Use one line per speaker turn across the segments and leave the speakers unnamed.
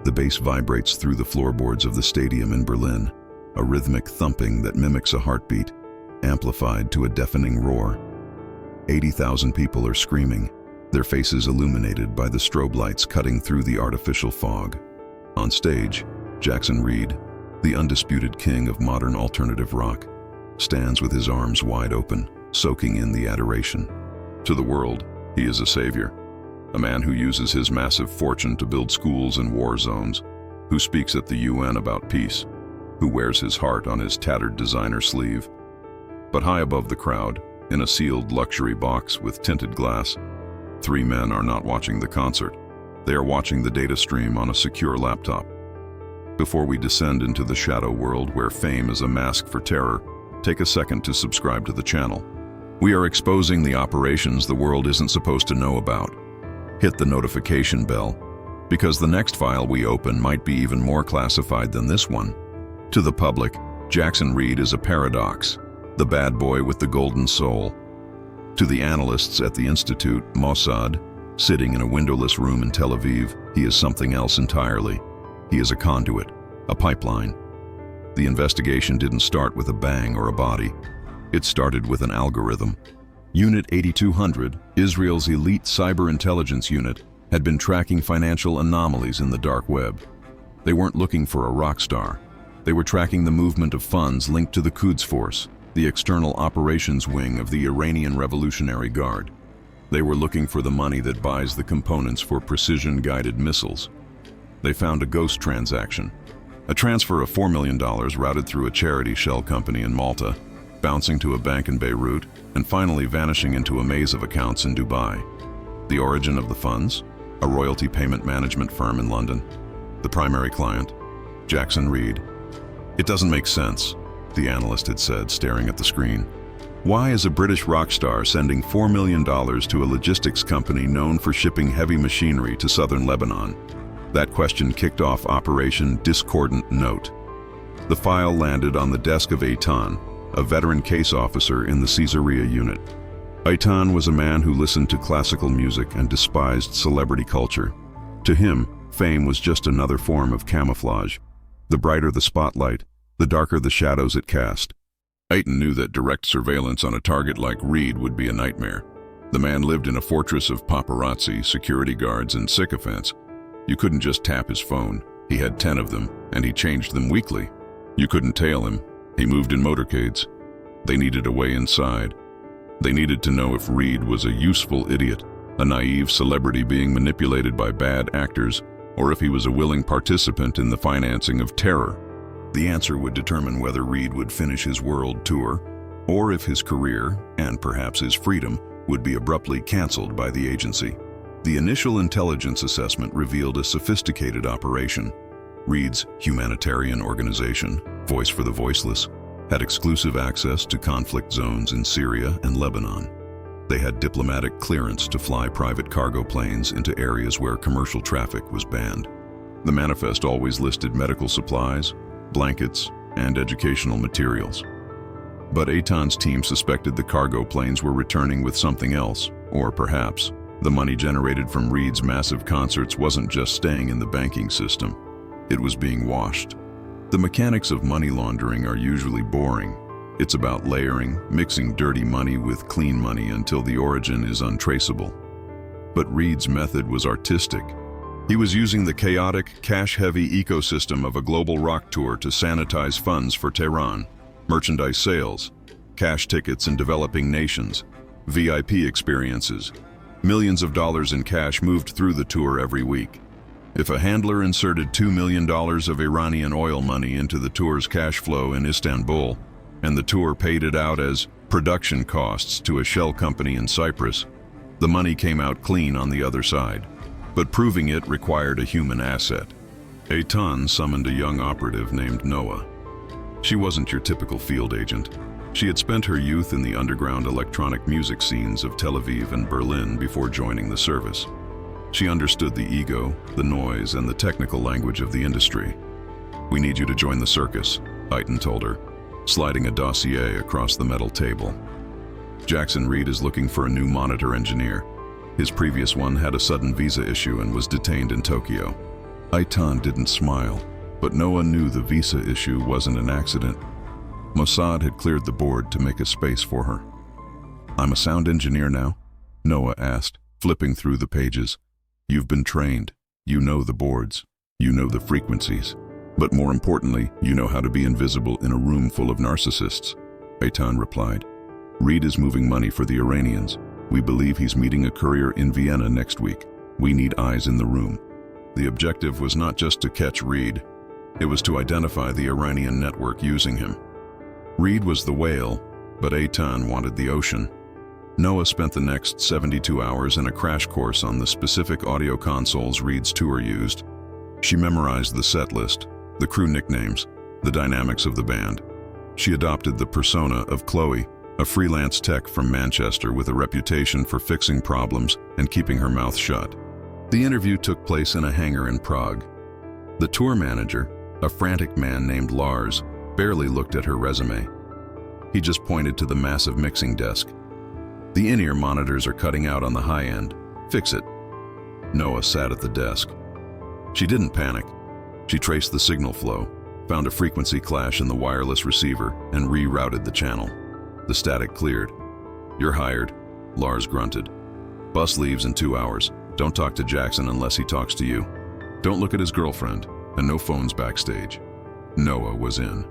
The bass vibrates through the floorboards of the stadium in Berlin, a rhythmic thumping that mimics a heartbeat, amplified to a deafening roar. 80,000 people are screaming, their faces illuminated by the strobe lights cutting through the artificial fog. On stage, Jackson Reed, the undisputed king of modern alternative rock, stands with his arms wide open, soaking in the adoration. To the world, he is a savior, a man who uses his massive fortune to build schools in war zones, who speaks at the UN about peace, who wears his heart on his tattered designer sleeve. But high above the crowd, in a sealed luxury box with tinted glass, 3 men are not watching the concert. They are watching the data stream on a secure laptop. Before we descend into the shadow world where fame is a mask for terror, take a second to subscribe to the channel. We are exposing the operations the world isn't supposed to know about. Hit the notification bell, because the next file we open might be even more classified than this one. To the public, Jackson Reed is a paradox, the bad boy with the golden soul. To the analysts at the Institute, Mossad, sitting in a windowless room in Tel Aviv, he is something else entirely. He is a conduit, a pipeline. The investigation didn't start with a bang or a body. It started with an algorithm. Unit 8200, Israel's elite cyber intelligence unit, had been tracking financial anomalies in the dark web. They weren't looking for a rock star. They were tracking the movement of funds linked to the Quds Force, the external operations wing of the Iranian Revolutionary Guard. They were looking for the money that buys the components for precision-guided missiles. They found a ghost transaction, a transfer of $4 million routed through a charity shell company in Malta, bouncing to a bank in Beirut, and finally vanishing into a maze of accounts in Dubai. The origin of the funds? A royalty payment management firm in London. The primary client? Jackson Reed. It doesn't make sense, the analyst had said, staring at the screen. Why is a British rock star sending $4 million to a logistics company known for shipping heavy machinery to southern Lebanon? That question kicked off Operation Discordant Note. The file landed on the desk of Eitan, a veteran case officer in the Caesarea unit. Eitan was a man who listened to classical music and despised celebrity culture. To him, fame was just another form of camouflage. The brighter the spotlight, the darker the shadows it cast. Eitan knew that direct surveillance on a target like Reed would be a nightmare. The man lived in a fortress of paparazzi, security guards, and sycophants. You couldn't just tap his phone. He had 10 of them, and he changed them weekly. You couldn't tail him. He moved in motorcades. They needed a way inside. They needed to know if Reed was a useful idiot, a naive celebrity being manipulated by bad actors, or if he was a willing participant in the financing of terror. The answer would determine whether Reed would finish his world tour, or if his career, and perhaps his freedom, would be abruptly canceled by the agency. The initial intelligence assessment revealed a sophisticated operation. Reed's humanitarian organization, Voice for the Voiceless, had exclusive access to conflict zones in Syria and Lebanon. They had diplomatic clearance to fly private cargo planes into areas where commercial traffic was banned. The manifest always listed medical supplies, blankets, and educational materials. But Eitan's team suspected the cargo planes were returning with something else, or perhaps the money generated from Reed's massive concerts wasn't just staying in the banking system. It was being washed. The mechanics of money laundering are usually boring. It's about layering, mixing dirty money with clean money until the origin is untraceable. But Reed's method was artistic. He was using the chaotic, cash-heavy ecosystem of a global rock tour to sanitize funds for Tehran, merchandise sales, cash tickets in developing nations, VIP experiences. Millions of dollars in cash moved through the tour every week. If a handler inserted $2 million of Iranian oil money into the tour's cash flow in Istanbul, and the tour paid it out as production costs to a shell company in Cyprus, the money came out clean on the other side. But proving it required a human asset. Eitan summoned a young operative named Noah. She wasn't your typical field agent. She had spent her youth in the underground electronic music scenes of Tel Aviv and Berlin before joining the service. She understood the ego, the noise, and the technical language of the industry. "We need you to join the circus," Eitan told her, sliding a dossier across the metal table. Jackson Reed is looking for a new monitor engineer. His previous one had a sudden visa issue and was detained in Tokyo. Aitan didn't smile, but Noah knew the visa issue wasn't an accident. Mossad had cleared the board to make a space for her. "I'm a sound engineer now?" Noah asked, flipping through the pages. "You've been trained. You know the boards. You know the frequencies. But more importantly, you know how to be invisible in a room full of narcissists," Aitan replied. "Reed is moving money for the Iranians. We believe he's meeting a courier in Vienna next week. We need eyes in the room." The objective was not just to catch Reed. It was to identify the Iranian network using him. Reed was the whale, but Aitan wanted the ocean. Noah spent the next 72 hours in a crash course on the specific audio consoles Reed's tour used. She memorized the set list, the crew nicknames, the dynamics of the band. She adopted the persona of Chloe, a freelance tech from Manchester with a reputation for fixing problems and keeping her mouth shut. The interview took place in a hangar in Prague. The tour manager, a frantic man named Lars, barely looked at her resume. He just pointed to the massive mixing desk. "The in-ear monitors are cutting out on the high end. Fix it." Noah sat at the desk. She didn't panic. She traced the signal flow, found a frequency clash in the wireless receiver, and rerouted the channel. The static cleared. "You're hired," Lars grunted. "Bus leaves in 2 hours. Don't talk to Jackson unless he talks to you. Don't look at his girlfriend, and no phones backstage." Noah was in.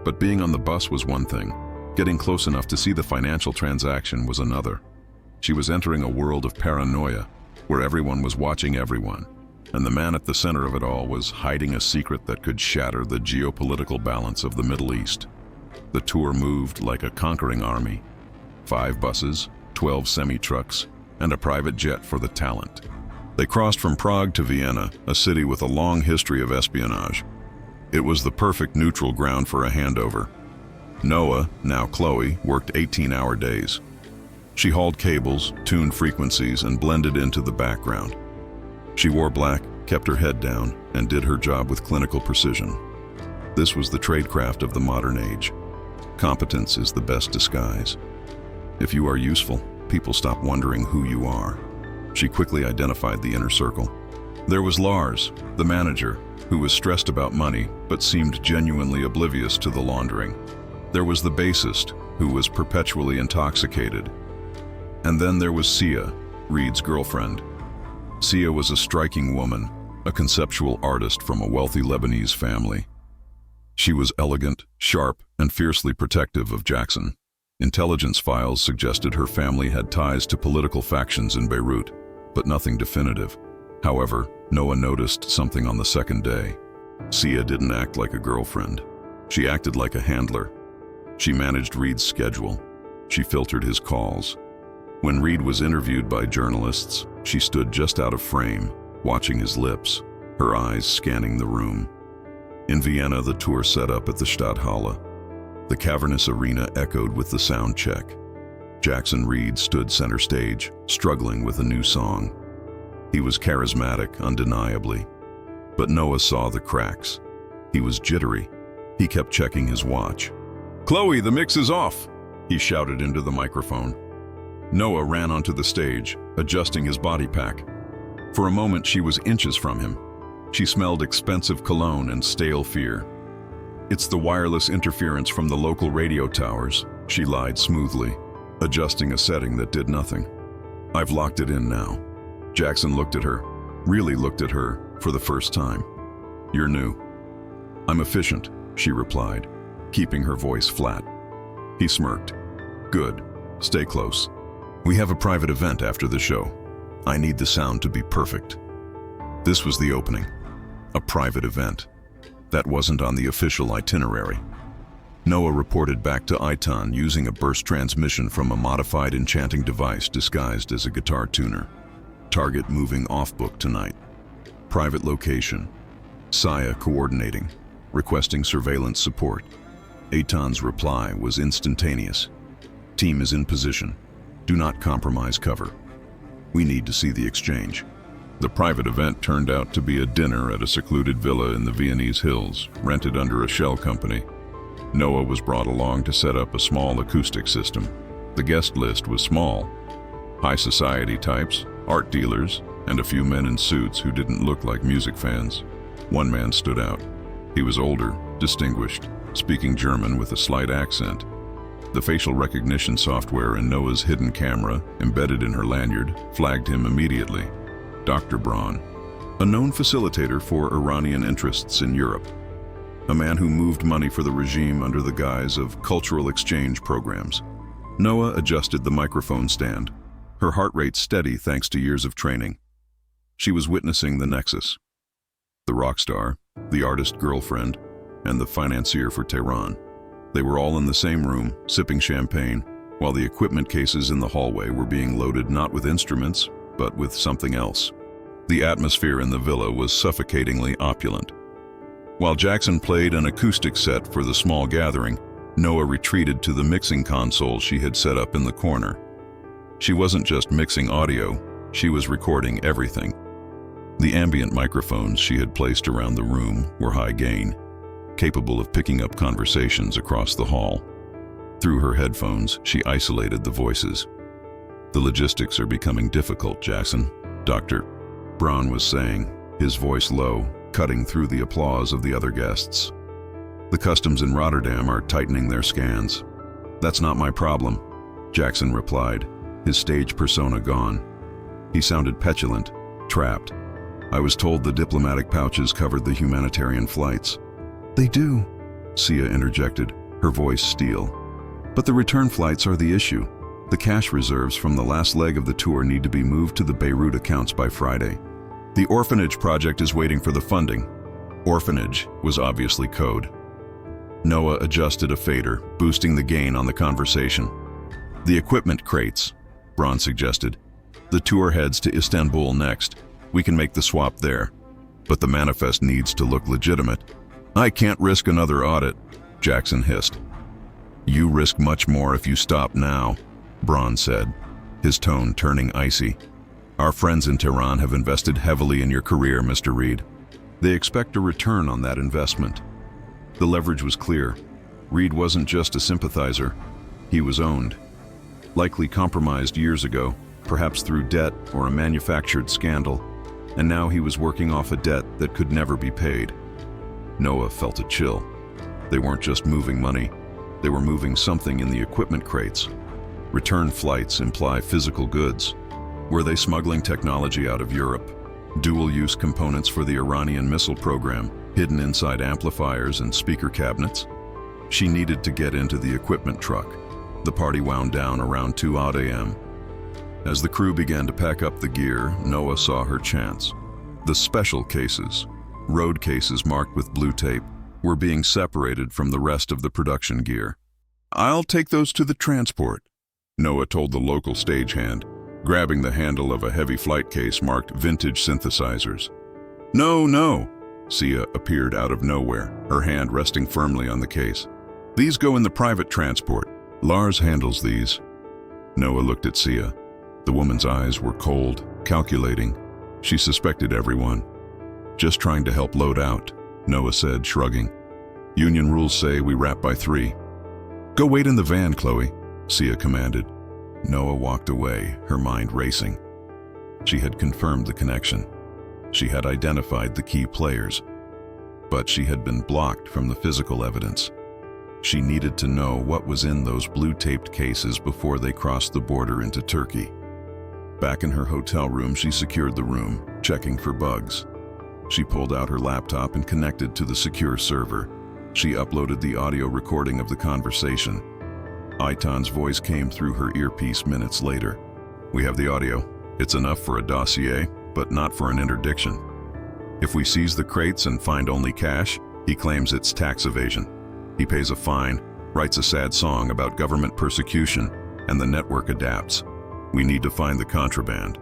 But being on the bus was one thing. Getting close enough to see the financial transaction was another. She was entering a world of paranoia, where everyone was watching everyone, and the man at the center of it all was hiding a secret that could shatter the geopolitical balance of the Middle East. The tour moved like a conquering army. 5 buses, 12 semi-trucks, and a private jet for the talent. They crossed from Prague to Vienna, a city with a long history of espionage. It was the perfect neutral ground for a handover. Noah, now Chloe, worked 18-hour days. She hauled cables, tuned frequencies, and blended into the background. She wore black, kept her head down, and did her job with clinical precision. This was the tradecraft of the modern age. Competence is the best disguise. If you are useful, people stop wondering who you are. She quickly identified the inner circle. There was Lars, the manager, who was stressed about money but seemed genuinely oblivious to the laundering. There was the bassist, who was perpetually intoxicated. And then there was Sia, Reed's girlfriend. Sia was a striking woman, a conceptual artist from a wealthy Lebanese family. She was elegant, sharp, and fiercely protective of Jackson. Intelligence files suggested her family had ties to political factions in Beirut, but nothing definitive. However, Noah noticed something on the second day. Sia didn't act like a girlfriend. She acted like a handler. She managed Reed's schedule. She filtered his calls. When Reed was interviewed by journalists, she stood just out of frame, watching his lips, her eyes scanning the room. In Vienna, the tour set up at the Stadthalle. The cavernous arena echoed with the sound check. Jackson Reed stood center stage, struggling with a new song. He was charismatic, undeniably. But Noah saw the cracks. He was jittery. He kept checking his watch. "Chloe, the mix is off!" he shouted into the microphone. Noah ran onto the stage, adjusting his body pack. For a moment, she was inches from him. She smelled expensive cologne and stale fear. "It's the wireless interference from the local radio towers," she lied smoothly, adjusting a setting that did nothing. "I've locked it in now." Jackson looked at her, really looked at her, for the first time. "You're new." "I'm efficient," she replied, keeping her voice flat. He smirked. "Good. Stay close. We have a private event after the show. I need the sound to be perfect." This was the opening. A private event. That wasn't on the official itinerary. Noah reported back to Aitan using a burst transmission from a modified enchanting device disguised as a guitar tuner. Target moving off-book tonight. Private location. Saya coordinating, requesting surveillance support. Aitan's reply was instantaneous. "Team is in position. Do not compromise cover. We need to see the exchange." The private event turned out to be a dinner at a secluded villa in the Viennese hills, rented under a shell company. Noah was brought along to set up a small acoustic system. The guest list was small. High society types, art dealers, and a few men in suits who didn't look like music fans. One man stood out. He was older, distinguished, speaking German with a slight accent. The facial recognition software in Noah's hidden camera, embedded in her lanyard, flagged him immediately. Dr. Braun, a known facilitator for Iranian interests in Europe. A man who moved money for the regime under the guise of cultural exchange programs. Noah adjusted the microphone stand, her heart rate steady thanks to years of training. She was witnessing the nexus. The rock star, the artist girlfriend, and the financier for Tehran. They were all in the same room, sipping champagne, while the equipment cases in the hallway were being loaded not with instruments, but with something else. The atmosphere in the villa was suffocatingly opulent. While Jackson played an acoustic set for the small gathering, Noah retreated to the mixing console she had set up in the corner. She wasn't just mixing audio, she was recording everything. The ambient microphones she had placed around the room were high gain, capable of picking up conversations across the hall. Through her headphones, she isolated the voices. "The logistics are becoming difficult, Jackson," Dr. Braun was saying, his voice low, cutting through the applause of the other guests. "The customs in Rotterdam are tightening their scans." "That's not my problem," Jackson replied, his stage persona gone. He sounded petulant, trapped. "I was told the diplomatic pouches covered the humanitarian flights." "They do," Sia interjected, her voice steel. "But the return flights are the issue. The cash reserves from the last leg of the tour need to be moved to the Beirut accounts by Friday. The orphanage project is waiting for the funding." Orphanage was obviously code. Noah adjusted a fader, boosting the gain on the conversation. "The equipment crates," Braun suggested. "The tour heads to Istanbul next. We can make the swap there. But the manifest needs to look legitimate." "I can't risk another audit," Jackson hissed. "You risk much more if you stop now," Braun said, his tone turning icy. "Our friends in Tehran have invested heavily in your career, Mr. Reed. They expect a return on that investment." The leverage was clear. Reed wasn't just a sympathizer. He was owned. Likely compromised years ago, perhaps through debt or a manufactured scandal, and now he was working off a debt that could never be paid. Noah felt a chill. They weren't just moving money, they were moving something in the equipment crates. Return flights imply physical goods. Were they smuggling technology out of Europe? Dual-use components for the Iranian missile program, hidden inside amplifiers and speaker cabinets? She needed to get into the equipment truck. The party wound down around 2 a.m. As the crew began to pack up the gear, Noah saw her chance. The special cases, road cases marked with blue tape, were being separated from the rest of the production gear. "I'll take those to the transport," Noah told the local stagehand, grabbing the handle of a heavy flight case marked Vintage Synthesizers. No, Sia appeared out of nowhere, her hand resting firmly on the case. "These go in the private transport. Lars handles these." Noah looked at Sia. The woman's eyes were cold, calculating. She suspected everyone. "Just trying to help load out," Noah said, shrugging. "Union rules say we wrap by 3. "Go wait in the van, Chloe," Sia commanded. Noah walked away, her mind racing. She had confirmed the connection. She had identified the key players. But she had been blocked from the physical evidence. She needed to know what was in those blue-taped cases before they crossed the border into Turkey. Back in her hotel room, she secured the room, checking for bugs. She pulled out her laptop and connected to the secure server. She uploaded the audio recording of the conversation. Aitan's voice came through her earpiece minutes later. "We have the audio. It's enough for a dossier, but not for an interdiction. If we seize the crates and find only cash, he claims it's tax evasion. He pays a fine, writes a sad song about government persecution, and the network adapts. We need to find the contraband."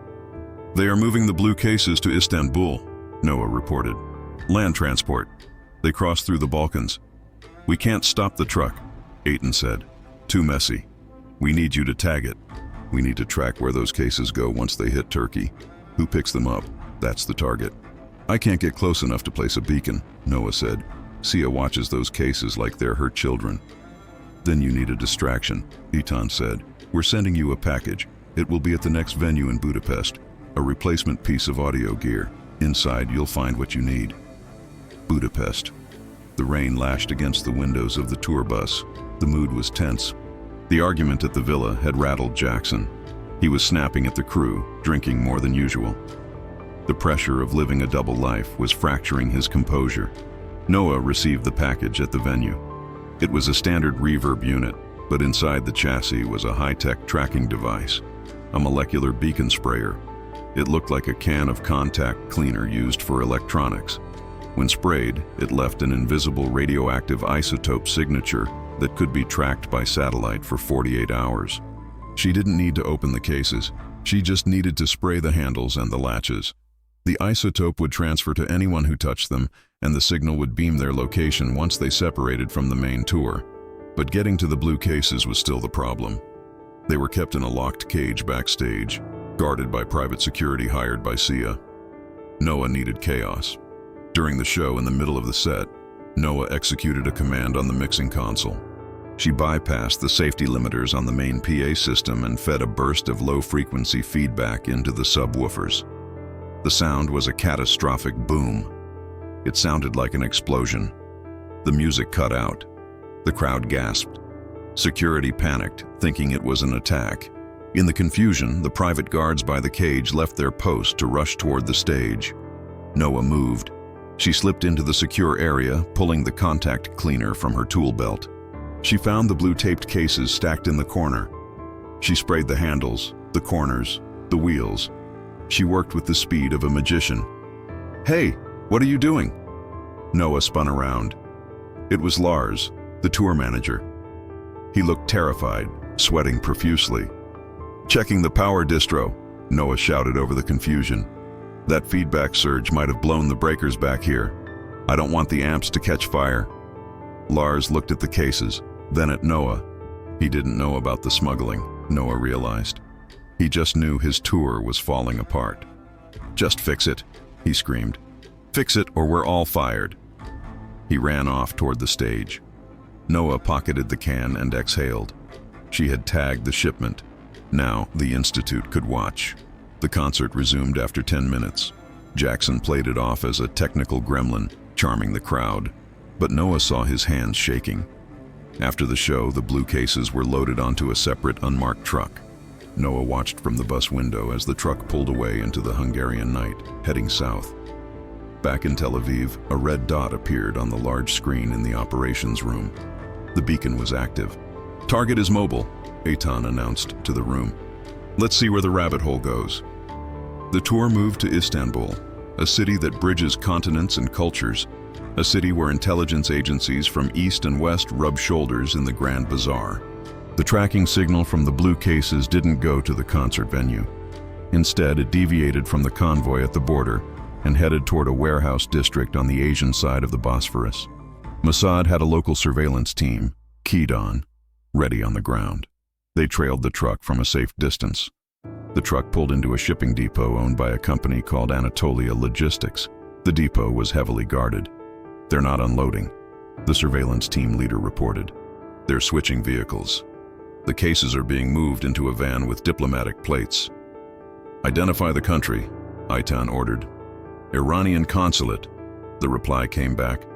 "They are moving the blue cases to Istanbul," Noah reported. "Land transport. They cross through the Balkans." "We can't stop the truck," Aitan said. "Too messy. We need you to tag it. We need to track where those cases go once they hit Turkey. Who picks them up? That's the target." "I can't get close enough to place a beacon," Noah said. "Sia watches those cases like they're her children." "Then you need a distraction," Aitan said. "We're sending you a package. It will be at the next venue in Budapest. A replacement piece of audio gear. Inside, you'll find what you need. Budapest. The rain lashed against the windows of the tour bus. The mood was tense. The argument at the villa had rattled Jackson. He was snapping at the crew, drinking more than usual. The pressure of living a double life was fracturing his composure. Noah received the package at the venue. It was a standard reverb unit, but inside the chassis was a high-tech tracking device, a molecular beacon sprayer. It looked like a can of contact cleaner used for electronics. When sprayed, it left an invisible radioactive isotope signature that could be tracked by satellite for 48 hours. She didn't need to open the cases. She just needed to spray the handles and the latches. The isotope would transfer to anyone who touched them, and the signal would beam their location once they separated from the main tour. But getting to the blue cases was still the problem. They were kept in a locked cage backstage, guarded by private security hired by Sia. Noah needed chaos. During the show, in the middle of the set, Noah executed a command on the mixing console. She bypassed the safety limiters on the main PA system and fed a burst of low-frequency feedback into the subwoofers. The sound was a catastrophic boom. It sounded like an explosion. The music cut out. The crowd gasped. Security panicked, thinking it was an attack. In the confusion, the private guards by the cage left their post to rush toward the stage. Noah moved. She slipped into the secure area, pulling the contact cleaner from her tool belt. She found the blue taped cases stacked in the corner. She sprayed the handles, the corners, the wheels. She worked with the speed of a magician. "Hey, what are you doing?" Noah spun around. It was Lars, the tour manager. He looked terrified, sweating profusely. "Checking the power distro," Noah shouted over the confusion. "That feedback surge might have blown the breakers back here. I don't want the amps to catch fire." Lars looked at the cases, then at Noah. He didn't know about the smuggling, Noah realized. He just knew his tour was falling apart. "Just fix it," he screamed. "Fix it or we're all fired." He ran off toward the stage. Noah pocketed the can and exhaled. She had tagged the shipment. Now the Institute could watch. The concert resumed after 10 minutes. Jackson played it off as a technical gremlin, charming the crowd, but Noah saw his hands shaking. After the show, the blue cases were loaded onto a separate unmarked truck. Noah watched from the bus window as the truck pulled away into the Hungarian night, heading south. Back in Tel Aviv, a red dot appeared on the large screen in the operations room. The beacon was active. "Target is mobile," Eitan announced to the room. "Let's see where the rabbit hole goes." The tour moved to Istanbul, a city that bridges continents and cultures, a city where intelligence agencies from east and west rub shoulders in the Grand Bazaar. The tracking signal from the blue cases didn't go to the concert venue. Instead, it deviated from the convoy at the border and headed toward a warehouse district on the Asian side of the Bosphorus. Mossad had a local surveillance team, keyed on, ready on the ground. They trailed the truck from a safe distance. The truck pulled into a shipping depot owned by a company called Anatolia Logistics. The depot was heavily guarded. "They're not unloading," the surveillance team leader reported. "They're switching vehicles. The cases are being moved into a van with diplomatic plates." "Identify the country," Eitan ordered. "Iranian consulate," the reply came back.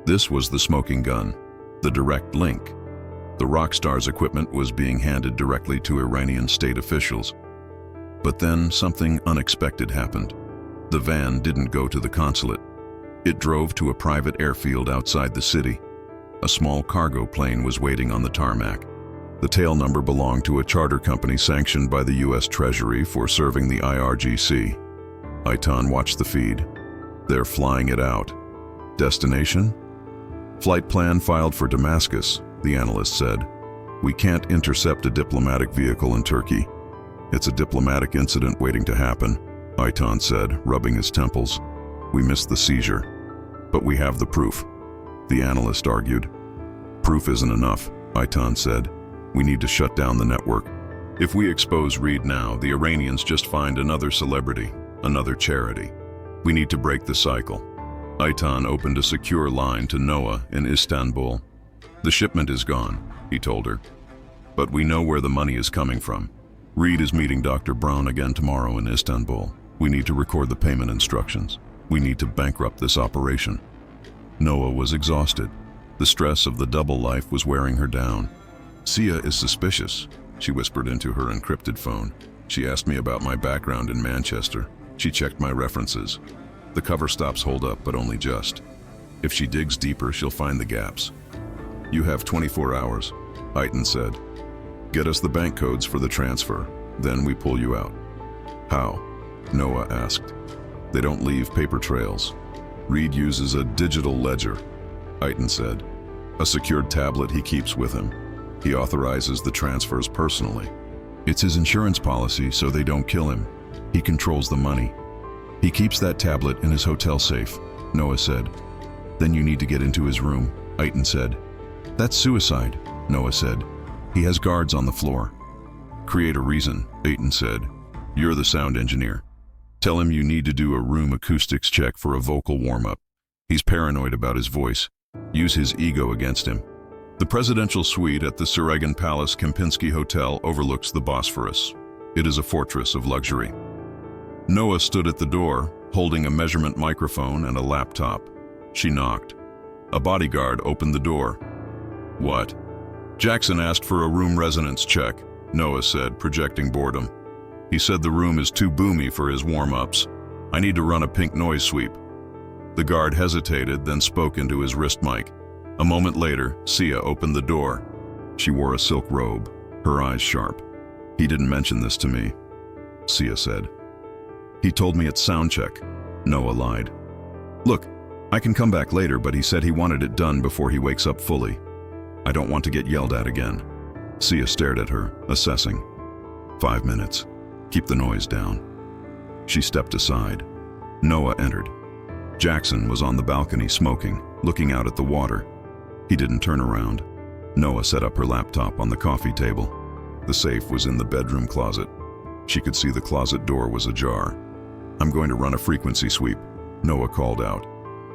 This was the smoking gun, the direct link. The Rockstar's equipment was being handed directly to Iranian state officials. But then something unexpected happened. The van didn't go to the consulate. It drove to a private airfield outside the city. A small cargo plane was waiting on the tarmac. The tail number belonged to a charter company sanctioned by the U.S. Treasury for serving the IRGC. Eitan watched the feed. "They're flying it out." "Destination?" "Flight plan filed for Damascus," the analyst said. "We can't intercept a diplomatic vehicle in Turkey." "It's a diplomatic incident waiting to happen," Eitan said, rubbing his temples. "We missed the seizure. But we have the proof," the analyst argued. "Proof isn't enough," Eitan said. "We need to shut down the network. If we expose Reed now, the Iranians just find another celebrity, another charity. We need to break the cycle." Eitan opened a secure line to Noah in Istanbul. "The shipment is gone," he told her. "But we know where the money is coming from. Reed is meeting Dr. Braun again tomorrow in Istanbul. We need to record the payment instructions. We need to bankrupt this operation. Noah was exhausted. The stress of the double life was wearing her down. Sia is suspicious, she whispered into her encrypted phone. She asked me about my background in Manchester. She checked my references. The cover stops hold up, but only just. If she digs deeper, she'll find the gaps. You have 24 hours, Aiton said. Get us the bank codes for the transfer, then we pull you out. How? Noah asked. They don't leave paper trails. Reed uses a digital ledger, Aiton said. A secured tablet he keeps with him. He authorizes the transfers personally. It's his insurance policy, so they don't kill him. He controls the money. He keeps that tablet in his hotel safe, Noah said. Then you need to get into his room, Aiton said. That's suicide, Noah said. He has guards on the floor. Create a reason, Aiton said. You're the sound engineer. Tell him you need to do a room acoustics check for a vocal warm-up. He's paranoid about his voice. Use his ego against him. The presidential suite at the Saragan Palace Kempinski Hotel overlooks the Bosphorus. It is a fortress of luxury. Noah stood at the door, holding a measurement microphone and a laptop. She knocked. A bodyguard opened the door. What? Jackson asked for a room resonance check, Noah said, projecting boredom. He said the room is too boomy for his warm-ups. I need to run a pink noise sweep. The guard hesitated, then spoke into his wrist mic. A moment later, Sia opened the door. She wore a silk robe, her eyes sharp. He didn't mention this to me, Sia said. He told me it's sound check, Noah lied. Look, I can come back later, but he said he wanted it done before he wakes up fully. I don't want to get yelled at again. Sia stared at her, assessing. 5 minutes. Keep the noise down. She stepped aside. Noah entered. Jackson was on the balcony smoking, looking out at the water. He didn't turn around. Noah set up her laptop on the coffee table. The safe was in the bedroom closet. She could see the closet door was ajar. I'm going to run a frequency sweep, Noah called out.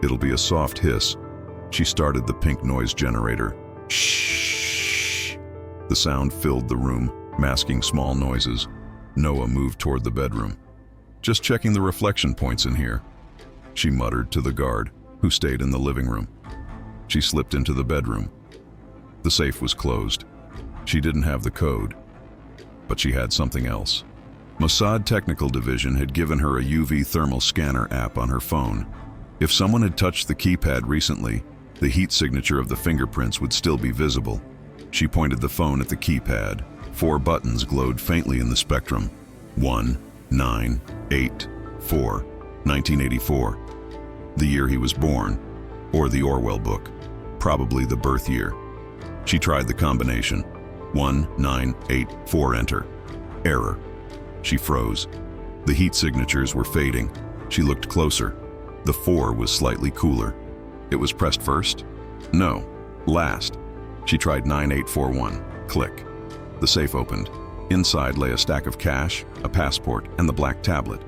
It'll be a soft hiss. She started the pink noise generator. Shh. The sound filled the room, masking small noises. Noah moved toward the bedroom. Just checking the reflection points in here, she muttered to the guard, who stayed in the living room. She slipped into the bedroom. The safe was closed. She didn't have the code, but she had something else. Mossad Technical Division had given her a UV thermal scanner app on her phone. If someone had touched the keypad recently, the heat signature of the fingerprints would still be visible. She pointed the phone at the keypad. 4 buttons glowed faintly in the spectrum. 1, 9, 8, 4, 1984. The year he was born, or the Orwell book, probably the birth year. She tried the combination. 1, 9, 8, 4, enter. Error. She froze. The heat signatures were fading. She looked closer. The 4 was slightly cooler. It was pressed first? No, last. She tried 9841. Click. The safe opened. Inside lay a stack of cash, a passport, and the black tablet.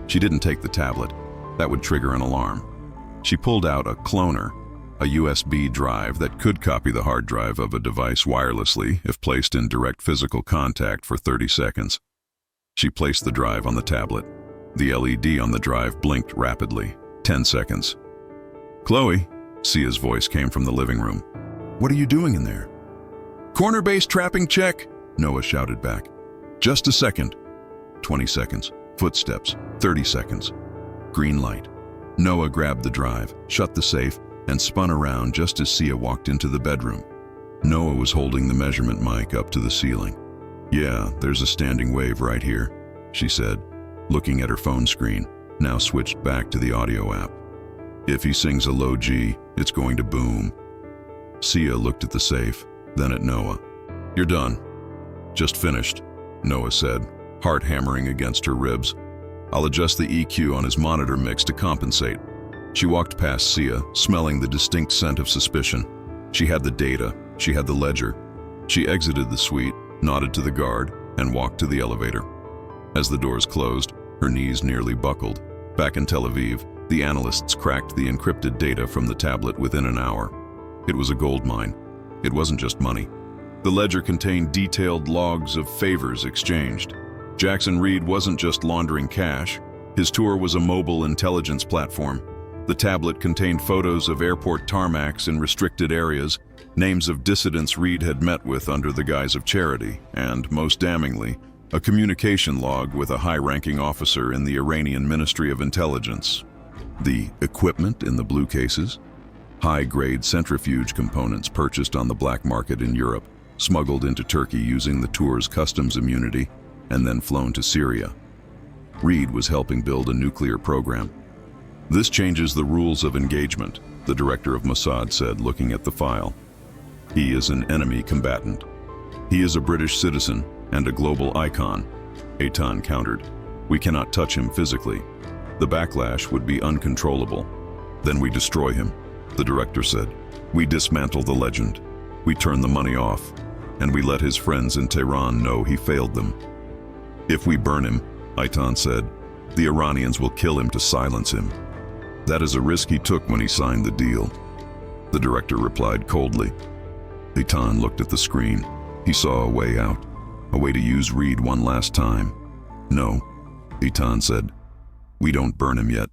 She didn't take the tablet. That would trigger an alarm. She pulled out a cloner, a USB drive that could copy the hard drive of a device wirelessly if placed in direct physical contact for 30 seconds. She placed the drive on the tablet. The LED on the drive blinked rapidly. 10 seconds. Chloe, Sia's voice came from the living room. What are you doing in there? Corner-based trapping check, Noah shouted back. Just a second. 20 seconds. Footsteps. 30 seconds. Green light. Noah grabbed the drive, shut the safe, and spun around just as Sia walked into the bedroom. Noah was holding the measurement mic up to the ceiling. Yeah, there's a standing wave right here, she said, looking at her phone screen, now switched back to the audio app. If he sings a low G, it's going to boom. Sia looked at the safe, then at Noah. You're done. Just finished, Noah said, heart hammering against her ribs. I'll adjust the EQ on his monitor mix to compensate. She walked past Sia, smelling the distinct scent of suspicion. She had the data, she had the ledger. She exited the suite, nodded to the guard, and walked to the elevator. As the doors closed, her knees nearly buckled. Back in Tel Aviv, the analysts cracked the encrypted data from the tablet within an hour. It was a gold mine. It wasn't just money. The ledger contained detailed logs of favors exchanged. Jackson Reed wasn't just laundering cash. His tour was a mobile intelligence platform. The tablet contained photos of airport tarmacs in restricted areas, names of dissidents Reed had met with under the guise of charity, and, most damningly, a communication log with a high-ranking officer in the Iranian Ministry of Intelligence. The equipment in the blue cases? High-grade centrifuge components purchased on the black market in Europe, smuggled into Turkey using the tour's customs immunity, and then flown to Syria. Reed was helping build a nuclear program. "This changes the rules of engagement," the director of Mossad said, looking at the file. "He is an enemy combatant. He is a British citizen and a global icon," Eitan countered. "We cannot touch him physically. The backlash would be uncontrollable. Then we destroy him," the director said. "We dismantle the legend. We turn the money off, and we let his friends in Tehran know he failed them." "If we burn him," Eitan said, "the Iranians will kill him to silence him. That is a risk he took when he signed the deal," the director replied coldly. Eitan looked at the screen. He saw a way out, a way to use Reed one last time. "No," Eitan said. "We don't burn him yet.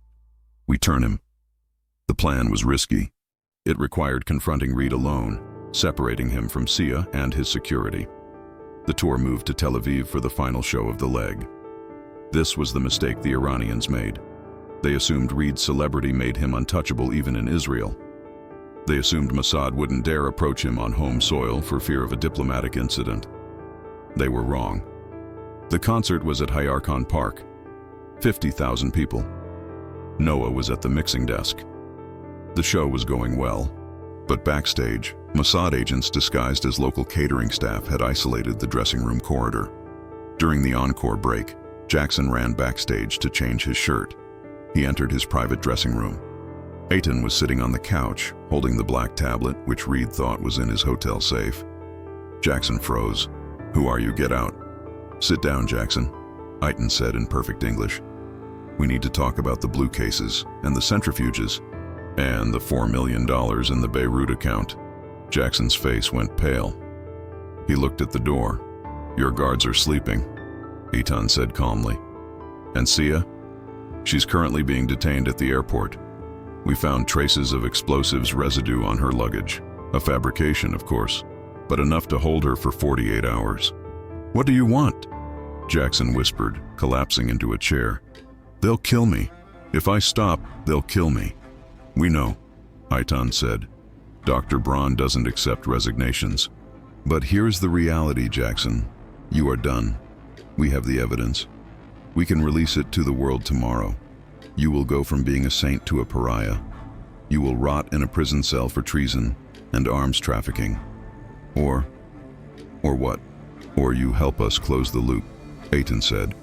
We turn him." The plan was risky. It required confronting Reed alone, separating him from Sia and his security. The tour moved to Tel Aviv for the final show of the leg. This was the mistake the Iranians made. They assumed Reed's celebrity made him untouchable even in Israel. They assumed Mossad wouldn't dare approach him on home soil for fear of a diplomatic incident. They were wrong. The concert was at Hayarkhan Park. 50,000 people. Noah was at the mixing desk. The show was going well, but backstage, Mossad agents disguised as local catering staff had isolated the dressing room corridor. During the encore break, Jackson ran backstage to change his shirt. He entered his private dressing room. Eitan was sitting on the couch, holding the black tablet, which Reed thought was in his hotel safe. Jackson froze. "Who are you? Get out." "Sit down, Jackson," Eitan said in perfect English. "We need to talk about the blue cases and the centrifuges and the $4 million in the Beirut account." Jackson's face went pale. He looked at the door. "Your guards are sleeping," Eitan said calmly. "And Sia? She's currently being detained at the airport. We found traces of explosives residue on her luggage. A fabrication, of course, but enough to hold her for 48 hours. "What do you want?" Jackson whispered, collapsing into a chair. "They'll kill me. If I stop, they'll kill me." "We know," Eitan said. "Dr. Braun doesn't accept resignations. But here's the reality, Jackson. You are done. We have the evidence. We can release it to the world tomorrow. You will go from being a saint to a pariah. You will rot in a prison cell for treason and arms trafficking. Or what? Or you help us close the loop," Eitan said.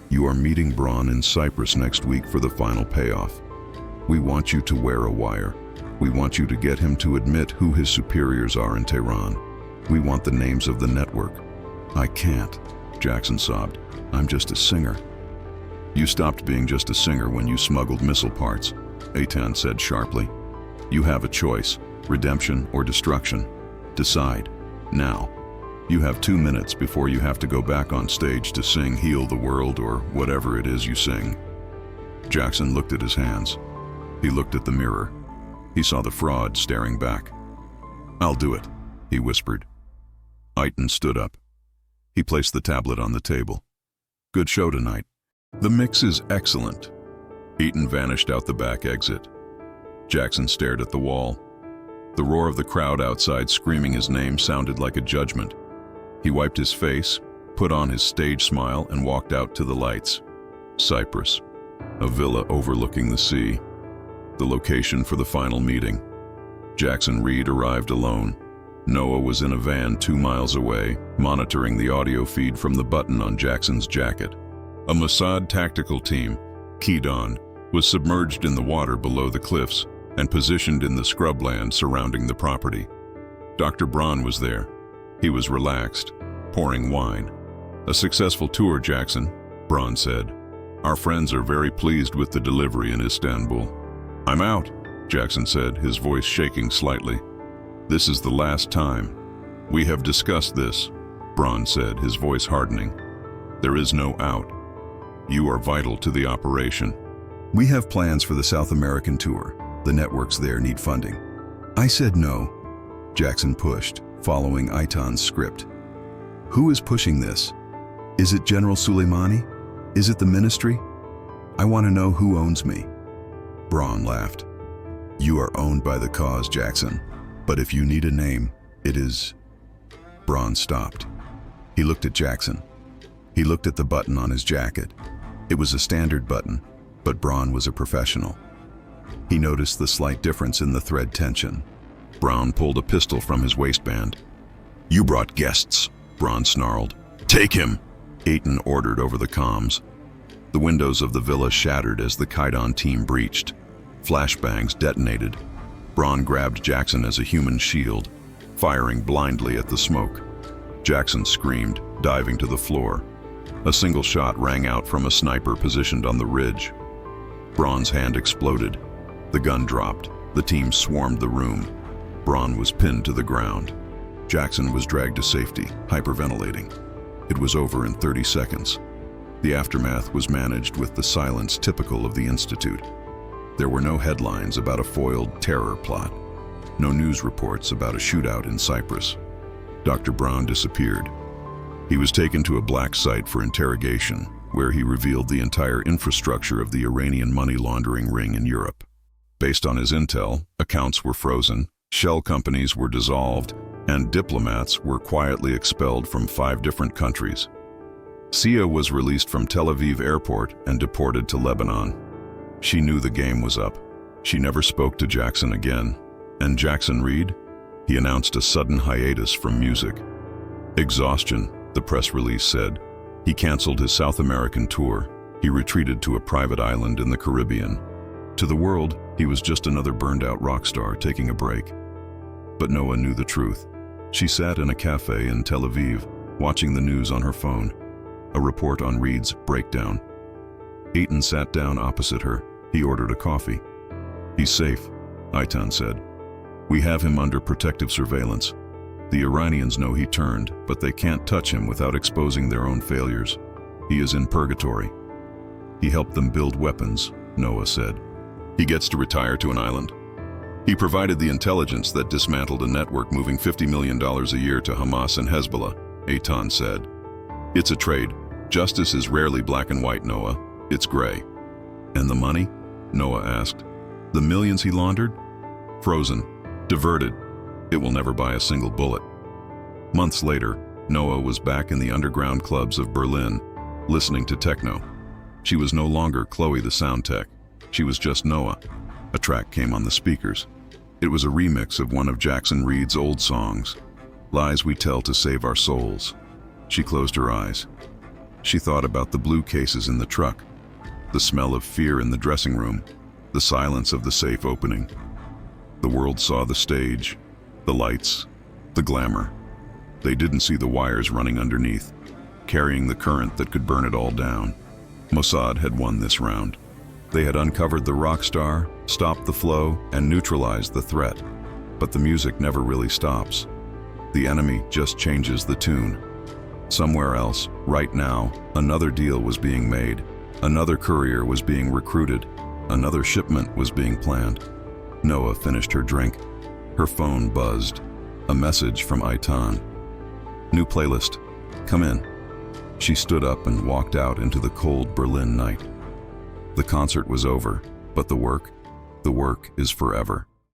"You are meeting Braun in Cyprus next week for the final payoff. We want you to wear a wire. We want you to get him to admit who his superiors are in Tehran. We want the names of the network." "I can't," Jackson sobbed. "I'm just a singer." "You stopped being just a singer when you smuggled missile parts," Eitan said sharply. "You have a choice, redemption or destruction. Decide, now. You have 2 minutes before you have to go back on stage to sing Heal the World or whatever it is you sing." Jackson looked at his hands. He looked at the mirror. He saw the fraud staring back. "I'll do it," he whispered. Eitan stood up. He placed the tablet on the table. "Good show tonight. The mix is excellent." Eitan vanished out the back exit. Jackson stared at the wall. The roar of the crowd outside screaming his name sounded like a judgment. He wiped his face, put on his stage smile, and walked out to the lights. Cyprus, a villa overlooking the sea. The location for the final meeting. Jackson Reed arrived alone. Noah was in a van 2 miles away, monitoring the audio feed from the button on Jackson's jacket. A Mossad tactical team, keyed on, was submerged in the water below the cliffs and positioned in the scrubland surrounding the property. Dr. Braun was there. He was relaxed, pouring wine. "A successful tour, Jackson," Braun said. "Our friends are very pleased with the delivery in Istanbul." "I'm out," Jackson said, his voice shaking slightly. "This is the last time." "We have discussed this," Braun said, his voice hardening. "There is no out. You are vital to the operation."
"We have plans for the South American tour. The networks there need funding." I said no. Jackson pushed, following Aitan's script. "Who is pushing this? Is it General Soleimani? Is it the ministry? I want to know who owns me." Braun laughed. "You are owned by the cause, Jackson. But if you need a name, it is..." Braun stopped. He looked at Jackson. He looked at the button on his jacket. It was a standard button, but Braun was a professional. He noticed the slight difference in the thread tension.
Braun pulled a pistol from his waistband. "You brought guests," Braun snarled. "Take him," Aitan ordered over the comms. The windows of the villa shattered as the Kaidan team breached. Flashbangs detonated. Braun grabbed Jackson as a human shield, firing blindly at the smoke. Jackson screamed, diving to the floor. A single shot rang out from a sniper positioned on the ridge. Braun's hand exploded. The gun dropped. The team swarmed the room. Braun was pinned to the ground. Jackson was dragged to safety, hyperventilating. It was over in 30 seconds. The aftermath was managed with the silence typical of the Institute. There were no headlines about a foiled terror plot. No news reports about a shootout in Cyprus. Dr. Braun disappeared. He was taken to a black site for interrogation, where he revealed the entire infrastructure of the Iranian money laundering ring in Europe. Based on his intel, accounts were frozen, shell companies were dissolved, and diplomats were quietly expelled from 5 different countries. Sia was released from Tel Aviv airport and deported to Lebanon. She knew the game was up. She never spoke to Jackson again. And Jackson Reed? He announced a sudden hiatus from music. Exhaustion, the press release said. He canceled his South American tour. He retreated to a private island in the Caribbean. To the world, he was just another burned-out rock star taking a break. But Noah knew the truth. She sat in a cafe in Tel Aviv, watching the news on her phone. A report on Reed's breakdown. Aitan sat down opposite her. He ordered a coffee. "He's safe," Aitan said. "We have him under protective surveillance. The Iranians know he turned, but they can't touch him without exposing their own failures. He is in purgatory." "He helped them build weapons," Noah said. "He gets to retire to an island." "He provided the intelligence that dismantled a network moving $50 million a year to Hamas and Hezbollah," Aitan said. "It's a trade. Justice is rarely black and white, Noah. It's gray." "And the money?" Noah asked. "The millions he laundered?" "Frozen. Diverted. It will never buy a single bullet." Months later, Noah was back in the underground clubs of Berlin, listening to techno. She was no longer Chloe the sound tech. She was just Noah. A track came on the speakers. It was a remix of one of Jackson Reed's old songs, "Lies We Tell to Save Our Souls." She closed her eyes. She thought about the blue cases in the truck, the smell of fear in the dressing room, the silence of the safe opening. The world saw the stage, the lights, the glamour. They didn't see the wires running underneath, carrying the current that could burn it all down. Mossad had won this round. They had uncovered the rock star, stopped the flow, and neutralized the threat. But the music never really stops. The enemy just changes the tune. Somewhere else, right now, another deal was being made. Another courier was being recruited. Another shipment was being planned. Noah finished her drink. Her phone buzzed. A message from Aitan. "New playlist. Come in." She stood up and walked out into the cold Berlin night. The concert was over, but the work is forever.